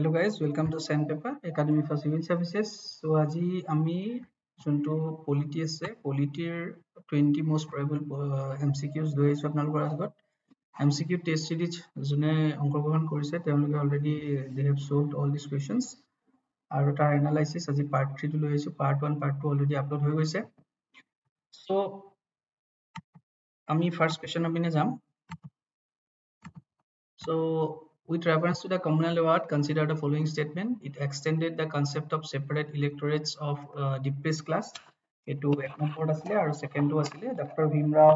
Hello guys, welcome to Sandpaper-Academy for Civil Services. So আজি আমি যোনটো polity আছে polityৰ 20 most probable MCQs লৈ আহিছো আপোনালোকৰ আগত MCQ test series যোনে অংশগ্ৰহণ কৰিছে তেওঁলোকে already they have solved all these questions আৰু তাৰ analysis আজি part 3 টো লৈ আহিছো part 1 part 2 already upload হৈ গৈছে so আমি first question পিনে যাম So, with reference to the communal award, consider the following statement. It extended the concept of separate electorates of depressed class. It second to Dr. Bhimrao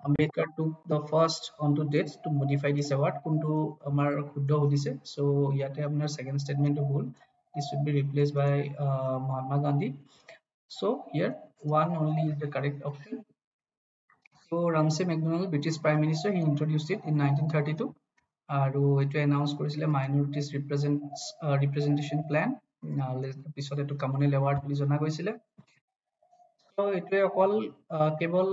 Ambedkar took the first onto dates to modify this award. Kuntu Amar Khuddho Hodise. So, yate apnar second statement to hold. This should be replaced by Mahatma Gandhi. So, here one only is the correct option. So, Ramsay MacDonald, British Prime Minister, he introduced it in 1932. আৰু এটো announce কৰিছিলে মাইনৰিটিজ ৰিপ্ৰেজেন্টেশন plan পিছত এটো Commonwealth award বুলি জনা গৈছিলে so এটোৱে অকল কেৱল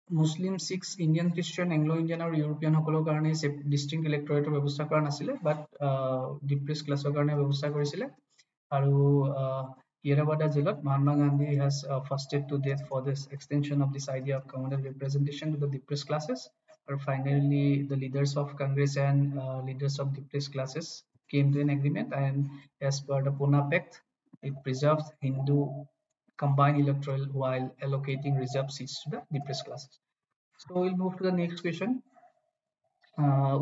Muslim Sikh Indian Christian Anglo Indian আৰু ইউৰোপিয়ান সকলৰ কাৰণে ডিস্ট্ৰিক্ট ইলেক্টৰেটৰ ব্যৱস্থা কৰা নাছিলে বাট ডিপ্ৰেছ ক্লাছৰ কাৰণে ব্যৱস্থা কৰিছিলে আৰু Yerabada Jilat, Mahatma Gandhi has fasted to death for this extension of this idea of communal representation to the depressed classes. Or finally, the leaders of Congress and leaders of depressed classes came to an agreement, and as per the Pune Pact, it preserves Hindu combined electoral while allocating reserved seats to the depressed classes. So we'll move to the next question.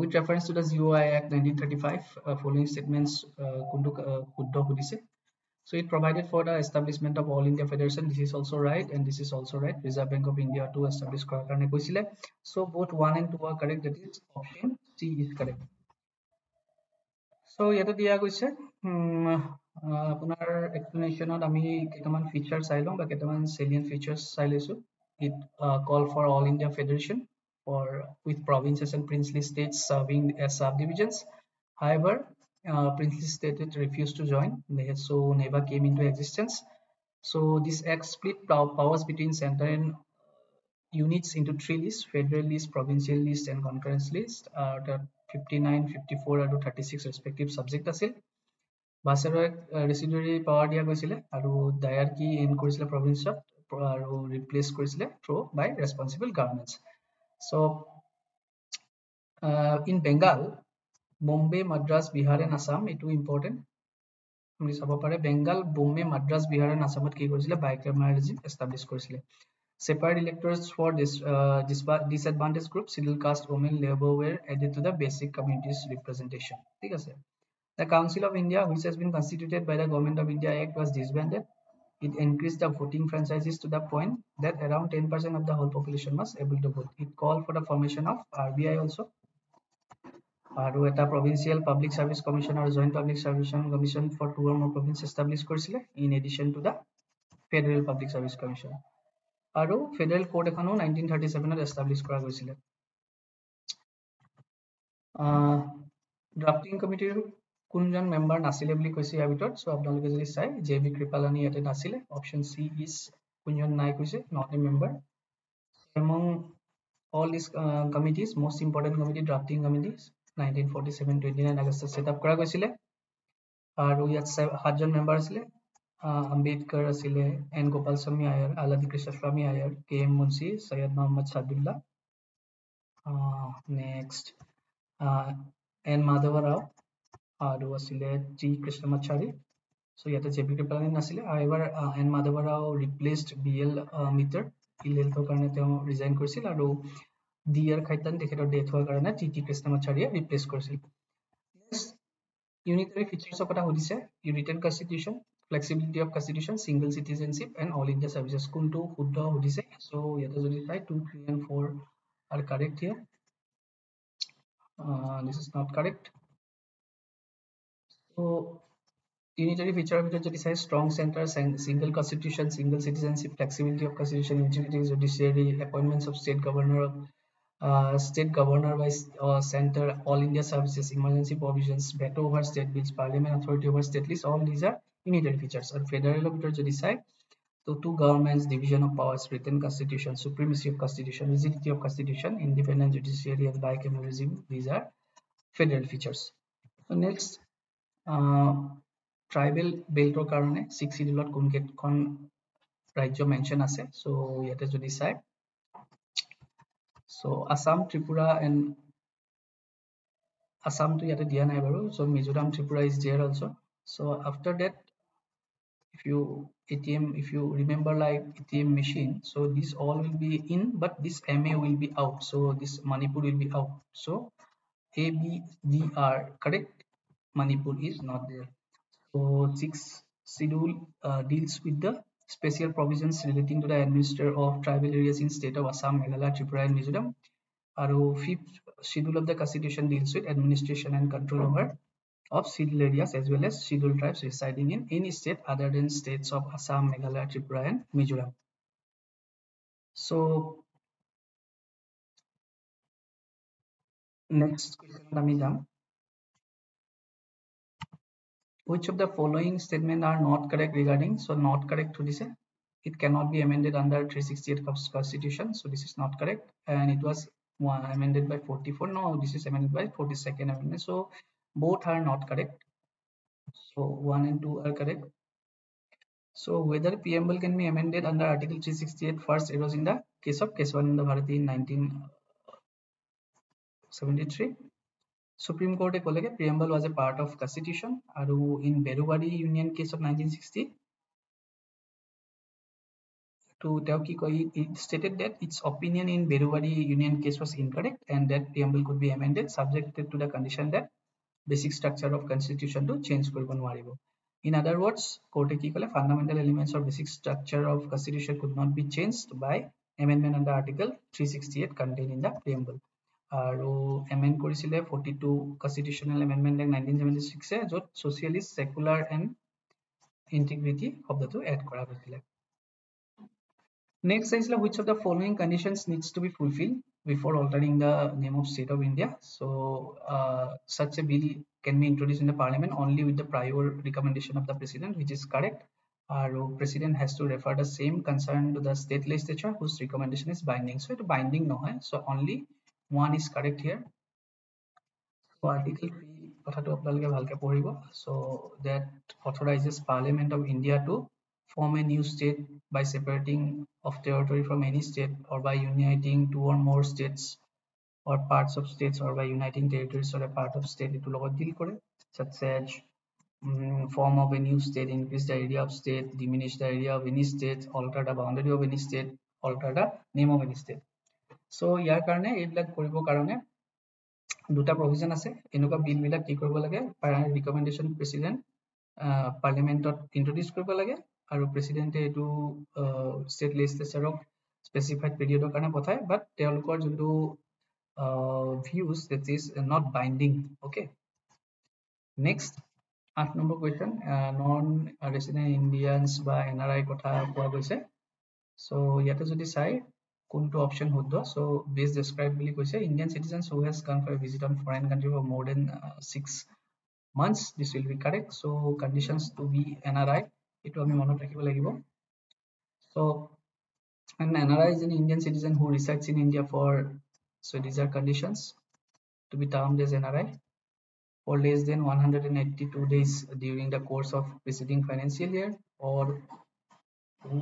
With reference to the ZOI Act 1935, following statements Khuddho Hodise. So it provided for the establishment of All India Federation. This is also right, and this is also right. Reserve Bank of India to establish karne koisile. So both 1 and 2 are correct. That is option C is correct. So yato dia koise apunar explanation ot ami ketaman features sai lom ba ketaman salient features sai lesu. It call for All India Federation for with provinces and princely states serving as subdivisions. However, princely states refused to join, so never came into existence. So this act split powers between center and units into 3 lists: federal list, provincial list, and concurrence list. The 59, 54, and 36 respective subject আছিল বাছাৰক ৰেচিডুৱাৰী power দিয়া গৈছিলে আৰু দায়াৰ কি N কৰিছিলে প্ৰভিন্সত আৰু replace কৰিছিলে through by responsible governments so in Bengal Bombay, Madras, Bihar and Assam, it is important. আমি চাব পাৰে বেঙ্গল বোম্বে মাদ্ৰাজ বিহাৰ আৰু আসামত কি কৰিছিলে বাইকামেৰাল ৰেজিম এস্টাবলিশ কৰিছিলে separate electorates for this disadvantaged group scheduled caste women labor were added to the basic communities representation ঠিক আছে the Council of India which has been constituted by the Government of India Act was disbanded. It increased the voting franchises to the point that around 10% of the whole population was able to vote. It called for the formation of RBI also. আৰু এটা provincial public service commission or joint public service commission for 2 or more provinces established কৰিছিলে in addition to the federal public service commission আৰু federal court এখনো 1937 ত established কৰা গৈছিলে drafting committee কোনজন member নাছিলে বুলি কৈছে ইয়াৰ ভিতৰত সো আপোনালোকে যদি চাই জেবি কৃপালানি ইয়াতে নাছিলে অপচন সি ইজ কোনজন নাই কৈছে not a member among all these committees most important committee drafting committees 1947-29 August set up কৰা গৈছিলে আৰু ইয়াত 7 জন মেম্বাৰ আছিলে আম্বেদকাৰ আছিলে N Gopal Swami Iyer Alladi Krishnaswami Iyer K M Munshi Syed Mohammad Saadulla next N Madhav Rao আৰু আছিলে জি কৃষ্ণমাচাৰী সো ইয়াতে জেবি কৃপালানি নাছিলে however N Madhav Rao replaced BL Mitter ill হেলথৰ কাৰণে তেওঁ ৰিজাইন কৰিছিল আৰু ডিআৰ খাইতান তেখেতৰ ডেথ হোৱাৰ কাৰণে টি কৃষ্ণমাচাৰীয়ে ৰিপ্লেস কৰিছিল unitary features of কথা হদিছে written constitution flexibility of constitution single citizenship and all India services কোনটো শুদ্ধ হদিছে so ইয়াতে যদি চাই 2 3 and 4 are correct here this is not correct so unitary feature of it is strong center single constitution single citizenship flexibility of constitution integrity judiciary appointments of state governor by center all India services emergency provisions veto over state bills parliament authority over state lists all these are unitary features and federal of it jodi sai so 2 governments division of powers written constitution supremacy of constitution rigidity of constitution independent judiciary and bicameral regime these are federal features So next, tribal beltor karone 6 schedule kon rajyo mention ase. So yate jodi sai, so Assam, Tripura and Assam to yate dia nai baru. So Mizoram, Tripura is there also. So after that, if you ATM, if you remember like ATM machine, so this all will be in, but this MA will be out. So this Manipur will be out. So A, B, D are correct. Manipur is not there. So sixth schedule deals with the special provisions relating to the administrator of tribal areas in state of Assam, Meghalaya, Tripura, and Mizoram. Our fifth schedule of the constitution deals with administration and control over of scheduled areas as well as scheduled tribes residing in any state other than states of Assam, Meghalaya, Tripura, and Mizoram. So next question, Namidam. Which of the following statements are not correct regarding? So not correct to this. It cannot be amended under 368 Constitution. So this is not correct, and it was amended by 44. No, this is amended by 42nd Amendment. So both are not correct. So 1 and 2 are correct. So whether preamble can be amended under Article 368 first arose in the case of Keswananda Bharati in 1973. Supreme Court a preamble was a part of Constitution. Aru in Berubadi Union case of 1960, to it stated that its opinion in Berubadi Union case was incorrect and that preamble could be amended subjected to the condition that basic structure of constitution to change koribo nwaribo. In other words, court ki kole fundamental elements or basic structure of constitution could not be changed by amendment under Article 368 contained in the preamble. আৰু amend কৰিছিলে 42 constitutional amendment in 1976 য'ত socialist, secular and integrity শব্দটো add কৰা হৈছিলে. Next is which of the following conditions needs to be fulfilled before altering the name of state of India. So such a bill can be introduced in the parliament only with the prior recommendation of the president, which is correct. Our president has to refer the same concern to the state legislature whose recommendation is binding. So it's binding no hai. So only one is correct here. So Article 3 কথাটো আপোনালোকে ভালকে পঢ়িব. So that authorizes Parliament of India to form a new state by separating of territory from any state or by uniting two or more states or parts of states or by uniting territories or a part of state এটো লগত deal কৰে, such as form of a new state, increase the area of state, diminish the area of any state, alter the boundary of any state, alter the name of any state. So ইয়াৰ কাৰণে এইবিলাক কৰিবৰ কাৰণে দুটা provision আছে. এনেকুৱা বিল বিলাক কি কৰিব লাগে, recommendation president পাৰ্লিমেণ্টত ইন্ট্ৰডিউচ কৰিব লাগে আৰু প্ৰেসিডেন্টে এটো ষ্টেট লেজিসলেচাৰক স্পেসিফাইড পিৰিয়ডৰ কাৰণে পঠায়, বাট তেওঁলোকৰ যোনটো views that is not binding. Okay, next 8 number question, non resident Indians বা NRI কথা কোৱা গৈছে. So ইয়াতে যদি চাই কোনটো অপশন শুদ্ধ, so base describe বুলি কৈছে Indian citizens who has gone for a visit on foreign country for more than 6 months, this will be correct. So conditions to be NRI etu ami monot rakhibo lagibo. So an NRI is an Indian citizen who resides in India for, so these are conditions to be termed as NRI, for less than 182 days during the course of preceding financial year, or who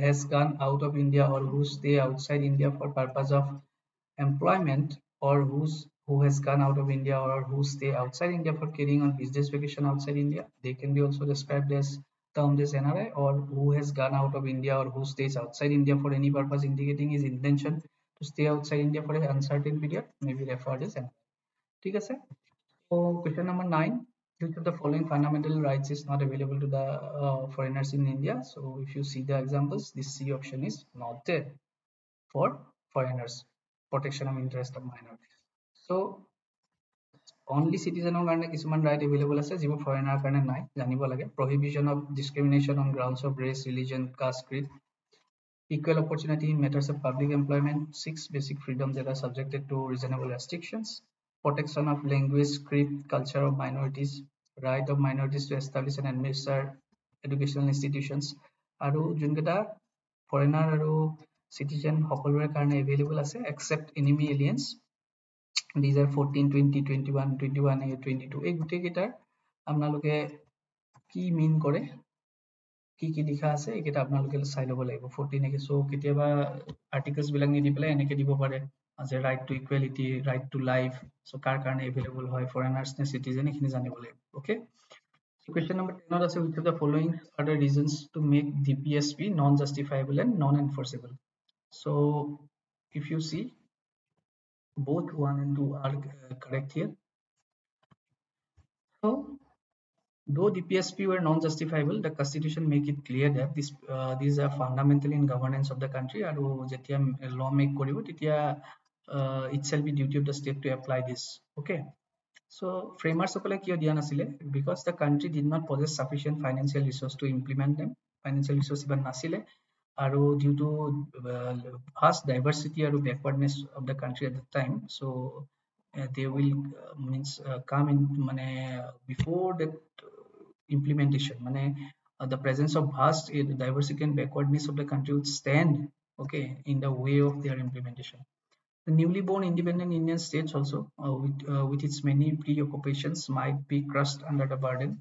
has gone out of India or who stay outside India for purpose of employment, or who has gone out of India or who stay outside India for carrying on business vacation outside India. They can be also described as termed as NRI, or who has gone out of India or who stays outside India for any purpose indicating his intention to stay outside India for an uncertain period may be referred as NRI. ঠিক আছে. So question number 9, which of the following fundamental rights is not available to the foreigners in India? So if you see the examples, this C option is not there for foreigners, protection of interest of minorities. So only citizenৰ কাৰণে কিছুমান right available আছে যিবোৰ foreigner কাৰণে নাই, জানিব লাগে. Prohibition of discrimination on grounds of race, religion, caste, creed, equal opportunity in matters of public employment, 6 basic freedoms that are subjected to reasonable restrictions, protection of language, creed, culture of minorities, right of minorities to establish and administer educational institutions. আৰু যোনকেইটা foreigner আৰু citizen সকলোৰে কাৰণে available আছে except enemy aliens, these are 14, 20, 21, 21A, 22 এই গোটেই কেইটাৰ আপোনালোকে কি মিন কৰে কি লিখা আছে এইকেইটা আপোনালোকে চাই ল'ব লাগিব 14 সো কেতিয়াবা আৰ্টিকলছ বিলাক নিদি পেলাই এনেকে দিব পাৰে যে right to equality right to life so কাৰ কাৰণে এভেইলেবল হয় ফৰেনাৰ্ছ নে চিটিজেন এইখিনি জানিব লাগিব ওকে question number 10 আছে which of the following are the reasons to make DPSP non justifiable and non enforceable so if you see both 1 and 2 are correct here so though DPSP were non-justifiable, the Constitution make it clear that these are fundamental in governance of the country. আৰু যেতিয়া law make কৰিব তেতিয়া it shall be duty of the state to apply this. Okay. So framers সকলে কিয় দিয়া নাছিলে because the country did not possess sufficient financial resource to implement them. Financial resource ইমান নাছিলে আৰু due to vast diversity আৰু backwardness of the country at the time. So they will means come in before that implementation the presence of vast diversity and backwardness of the country would stand okay in the way of their implementation the newly born independent Indian states also with its many preoccupations might be crushed under the burden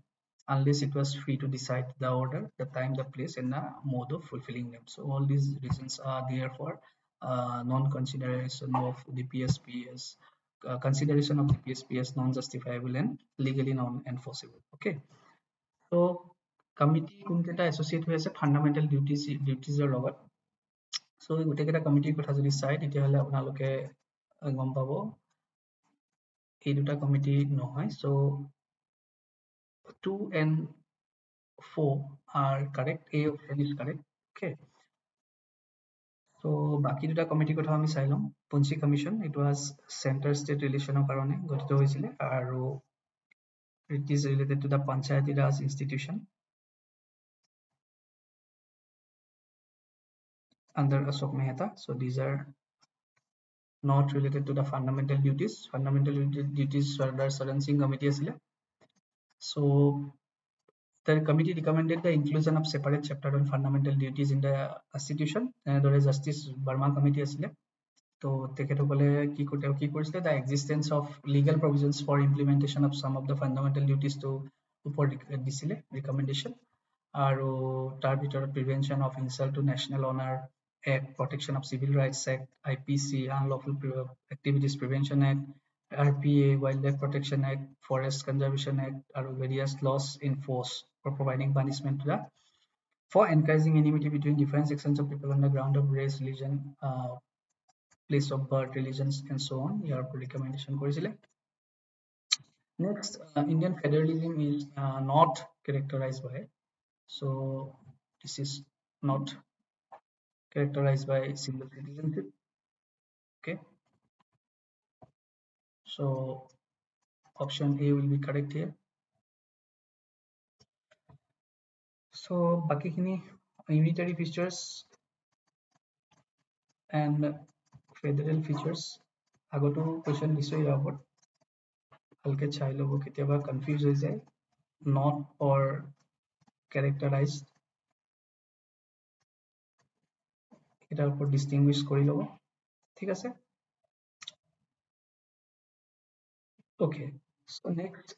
unless it was free to decide the order the time the place and the mode of fulfilling them so all these reasons are there for non-consideration of the PSPs consideration of the PSP as non-justifiable and legally non-enforceable okay so committee কোনকেইটা associate হৈ আছে fundamental dutiesৰ লগত so এই গোটেইকেইটা কমিটিৰ কথা যদি চাই তেতিয়াহ'লে আপোনালোকে গম পাব এই দুটা কমিটি নহয় so 2 and 4 are correct A option is correct okay so বাকি দুটা কমিটিৰ কথা আমি চাই লম Punchhi commission it was center state relationৰ কাৰণে গঠিত হৈছিল আৰু it is related to the Panchayati Raj institution under Ashok Mehta so these are not related to the fundamental duties fundamental duties under Saran Singh committee asile so the committee recommended the inclusion of separate chapter on fundamental duties in the constitution enodore justice Burma committee asile to tekhetokole ki korisile the existence of legal provisions for implementation of some of the fundamental duties to upor disile recommendation aru tar bhitor prevention of insult to national honor act protection of civil rights act IPC unlawful activities prevention act RPA wildlife protection act forest conservation act aru various laws in force for providing punishment to the for encouraging enmity between different sections of people on the ground of race religion place of birth religions and so on year recommendation কৰিছিলে next Indian federalism is not characterized by so this is not characterized by single citizenship okay so option A will be correct here so baki khini unitary features and federal features agoto question nishoy abot halke chai lobo ketiaba confuse hoy jay not or characterized এটাৰ ওপৰত distinguish কৰি লব ঠিক আছে okay so next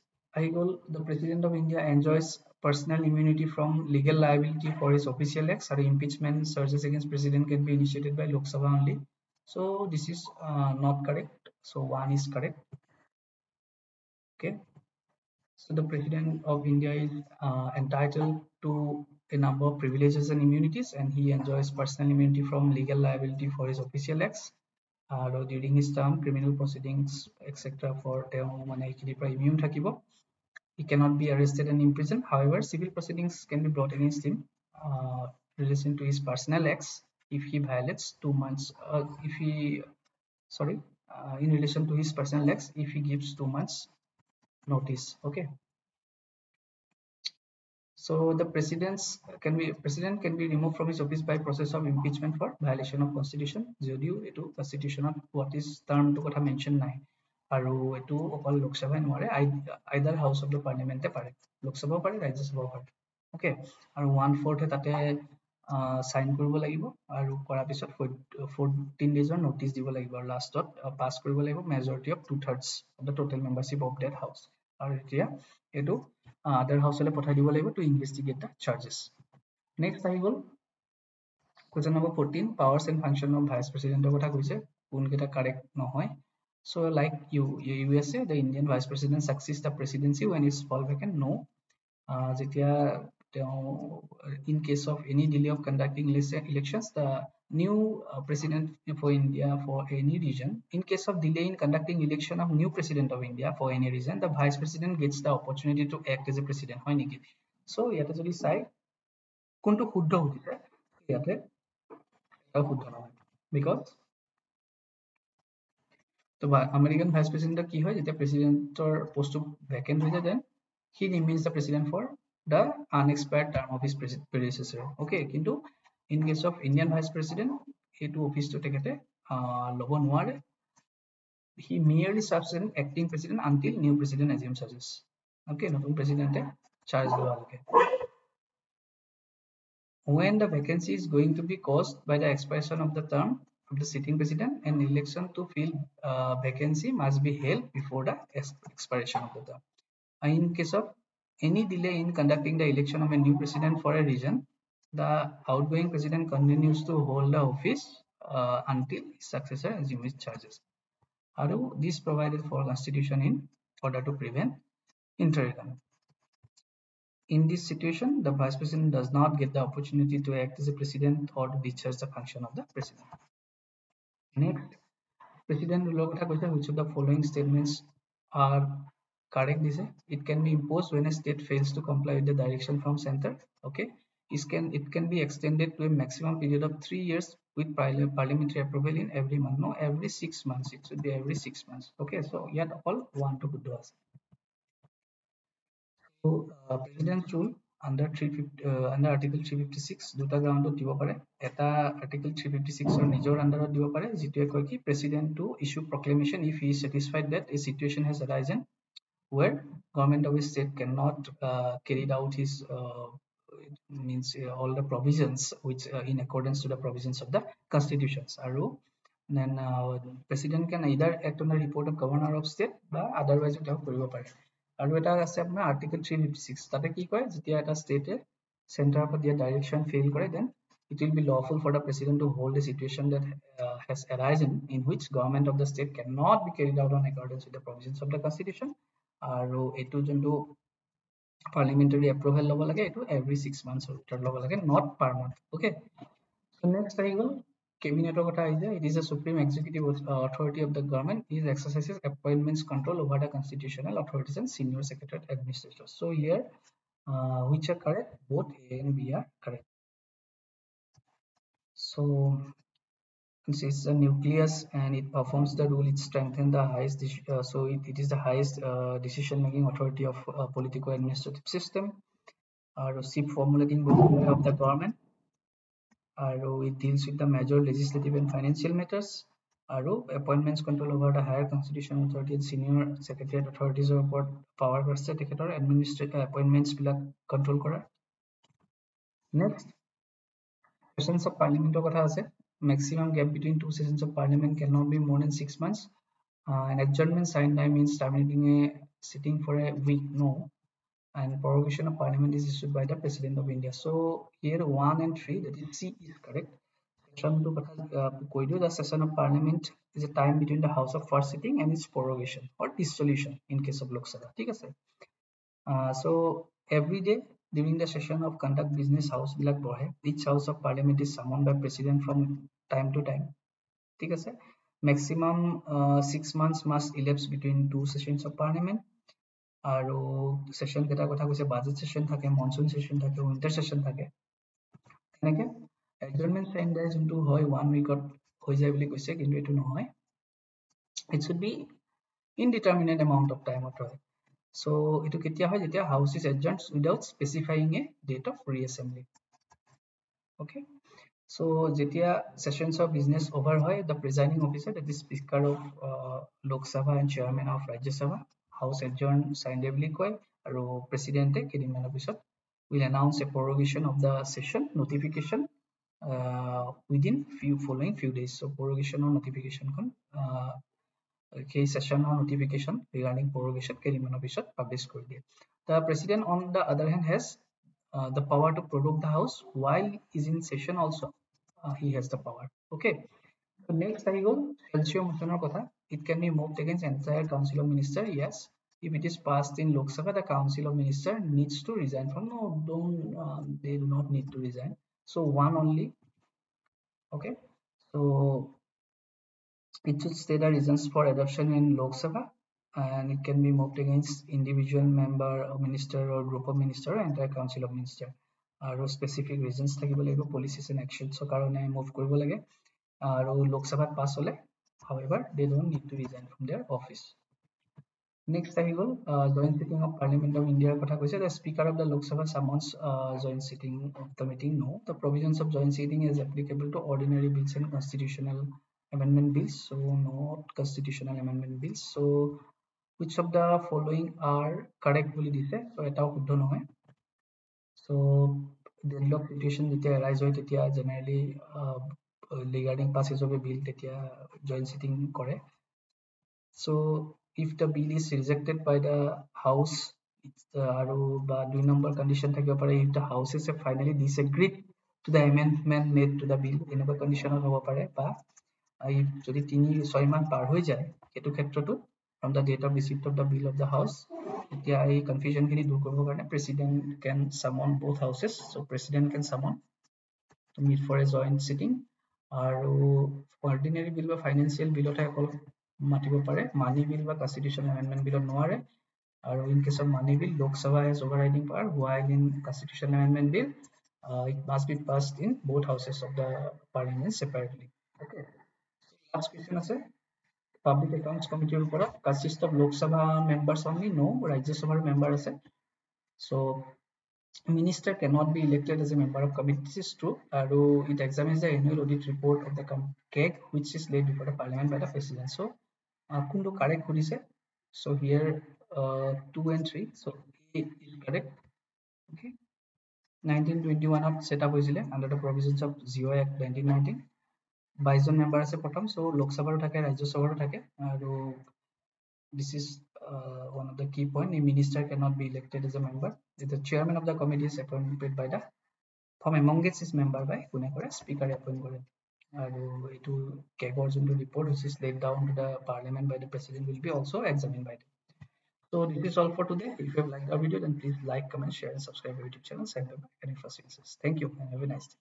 I will the president of India enjoys personal immunity from legal liability for his official acts or impeachment charges against president can be initiated by Lok Sabha only so this is not correct so one is correct okay so the president of India is entitled to a number of privileges and immunities and he enjoys personal immunity from legal liability for his official acts during his term criminal proceedings etc for immune thakibo he cannot be arrested and imprisoned however civil proceedings can be brought against him in relation to his personal acts if he violates 2 months if he sorry in relation to his personal acts if he gives 2 months notice okay so the president can be removed from his office by process of impeachment for violation of constitution যদিও এটো constitution what is term to কথা mention নাই আৰু এটো অকল লোকসভাই নোৱাৰে either house of the parliament এ পাৰে লোকসভাও পাৰে ৰাজ্যসভাও পাৰে okay আৰু 1/4 তাতে সাইন কৰিব লাগিব আৰু কৰাৰ পিছত 14 ডেজৰ নটিচ দিব লাগিব আৰু লাষ্টত পাছ কৰিব লাগিব majority of 2/3 of the total membership of that house আৰু এতিয়া এইটো আদাৰ হাউচলৈ পঠাই দিব লাগিব to investigate the charges. Next আহি গ'ল question number 14 powers and function of vice president কথা কৈছে কোনকেইটা কাৰেক্ট নহয়। So like USA, the Indian vice president succeeds the presidency when it's fall vacant. No. যেতিয়া in case of any delay of conducting elections, the new president for India for any region, in case of delay in conducting election of new president of India for any reason, the vice president gets the opportunity to act as a president. হয় নেকি? So ইয়াতে যদি চাই কোনটো শুদ্ধ হৈছে ইয়াতে শুদ্ধ নহয় because তো আমেৰিকান ভাইচ প্ৰেচিডেণ্টৰ কি হয় যেতিয়া প্ৰেচিডেণ্টৰ পোষ্টটো ভেকেণ্ট হৈ যায় then he remains the president for the unexpired term of his predecessor okay কিন্তু in case of Indian vice president সেইটো অফিচটো তেখেতে ল'ব নোৱাৰে হি merely serves as acting president until new president assumes office okay নতুন প্ৰেচিডেণ্টে charge লোৱালৈকে when the vacancy is going to be caused by the expiration of the term of the sitting president, an election to fill vacancy must be held before the expiration of the term. In case of any delay in conducting the election of a new president for a region, the outgoing president continues to hold the office until his successor assumes charges. This provided for constitution in order to prevent inter-regnum. In this situation, the vice president does not get the opportunity to act as a president or to discharge the function of the president. Next, president rule kotha koise which of the following statements are correct this it can be imposed when a state fails to comply with the direction from center okay it can be extended to a maximum period of 3 years with parliamentary approval in every month no every 6 months it should be every 6 months okay so yet all one to good us. So president's rule under 350 under article 356 দুটা গ্ৰাউণ্ডত দিব পাৰে এটা article 356 ৰ নিজৰ আন্ডাৰত দিব পাৰে যেটোৱে কয় কি president to issue proclamation if he is satisfied that a situation has arisen where government of a state cannot carry out his means all the provisions which in accordance to the provisions of the constitutions আৰু then president can either act on the report of governor of state বা otherwise তেওঁ কৰিব পাৰে আৰু এটা আছে আপোনাৰ article 356 তাতে কি কয় যেতিয়া এটা ষ্টেটে চেণ্টাৰৰ পৰা দিয়া ডাইৰেকশন ফেইল কৰে then it will be lawful for the president to hold a situation that has arisen in which government of the state cannot be carried out on accordance with the provisions of the constitution আৰু এটো যোনটো parliamentary approval লব লাগে এটো every 6 months ভিতৰত লব লাগে not per month okay so next আহি গল Cabinet of it is a supreme executive authority of the government. It exercises appointments control over the constitutional authorities and senior secretariat administrators. So here, which are correct? Both A and B are correct. So this is a nucleus and it performs the role. It strengthens the highest. So it is the highest decision-making authority of political administrative system. Chief formulating body of the government. It deals with the major legislative and financial matters. Appointments control over the higher constitutional authority and senior secretariat authorities over power versus administrative appointments control kora. Next, sessions of parliament kotha ase maximum gap between two sessions of parliament cannot be more than 6 months. An adjournment signed by means terminating a sitting for a week no. And prorogation of parliament is issued by the president of India. So here 1 and 3 that is C is correct. The session of parliament is a time between the house of first sitting and its prorogation or dissolution in case of Lok Sabha. So every day during the session of conduct business house each house of parliament is summoned by president from time to time. Maximum 6 months must elapse between two sessions of parliament. আৰু session কেটা কথা কৈছে budget session থাকে monsoon session থাকে winter session থাকে এনেকে এডজাৰ্নমেন্ট sign দাই যোনটো হয় 1 উইকত হৈ যায় বুলি কৈছে কিন্তু এটো নহয় it should be indeterminate amount of time of হয় so এটো কেতিয়া হয় যেতিয়া house is adjourned without specifying a date of reassembly okay so যেতিয়া sessions of business over হয় the presiding officer that is speaker of Lok Sabha and chairman of Rajya Sabha house adjourned signed koi aru president kedinmaনৰ পিছত will announce a prorogation of the session notification within following few days. So prorogation or notification kon সেই session or notification regarding prorogation কেইদিনমানৰ পিছত publish কৰি দিয়ে. The president on the other hand has the power to prorogue the house while is in session also. He has the power. Okay. So next I go calcium motion kotha. It can be moved against entire council of minister. Yes. If it is passed in Lok Sabha, the council of minister needs to resign from. No, don't. They do not need to resign. So one only. Okay. So it should state the reasons for adoption in Lok Sabha, and it can be moved against individual member or minister or group of minister or entire council of minister. আৰু specific reasons থাকিব লাগিব policies and actions কাৰণে move কৰিব লাগে আৰু Lok Sabha pass হলে however they don't need to resign from their office. Next আহি গল joint sitting of Parliament of India কথা কৈছে. The Speaker of the Lok Sabha summons joint sitting of the meeting. No, the provisions of joint sitting is applicable to ordinary bills and constitutional amendment bills. So not constitutional amendment bills. So which of the following are correct বুলি দিছে? So এটাও শুদ্ধ নহয়. So deadlock situation যেতিয়া arise হয় তেতিয়া generally regarding passage of a bill তেতিয়া joint sitting কৰে. So if the bill is rejected by the house, আৰু বা 2 number condition থাকিব পাৰে if the house is finally disagreed to the amendment made to the bill, এনেকুৱা condition হ'ব পাৰে বা যদি 3-6 মাহ পাৰ হৈ যায় সেইটো ক্ষেত্ৰটো from the date of receipt of the bill of the house, এতিয়া এই confusion খিনি দূৰ কৰিবৰ কাৰণে president can summon both houses. So president can summon to meet for a joint sitting. আৰু ordinary bill বা financial billতহে অকল মাতিব পাৰে, money bill বা constitutional amendment bill নোৱাৰে. আৰু in case of money bill, Lok Sabha has overriding power, while in constitutional amendment bill it must be passed in both houses of the parliament separately. Okay. Last question আছে public accounts committee ওপৰত consist of Lok Sabha members only. No, Rajya Sabha member আছে. So minister cannot be elected as a member of committee. This is true. It examines the annual audit report of the CAG which is laid before the parliament by the president. So কোনটো correct কৰিছে? So here 2 and 3. So A is correct. Okay. 1921 set up হৈছিলে under the provisions of GO Act 1919. 22 John member আছে প্ৰথম. So Lok Sabha থাকে, Rajya Sabha থাকে আৰু this is one of the key point. A minister cannot be elected as a member. The chairman of the committee is appointed by the from among its is member by কোনে কৰে speaker appoint কৰে আৰু এটো কেগৰ যোনটো report which is laid down to the parliament by the president will be also examined by them. So this is all for today. If you have liked our video then please like, comment, share and subscribe our YouTube channel Sandpaper-Academy for CCE. Thank you and have a nice day.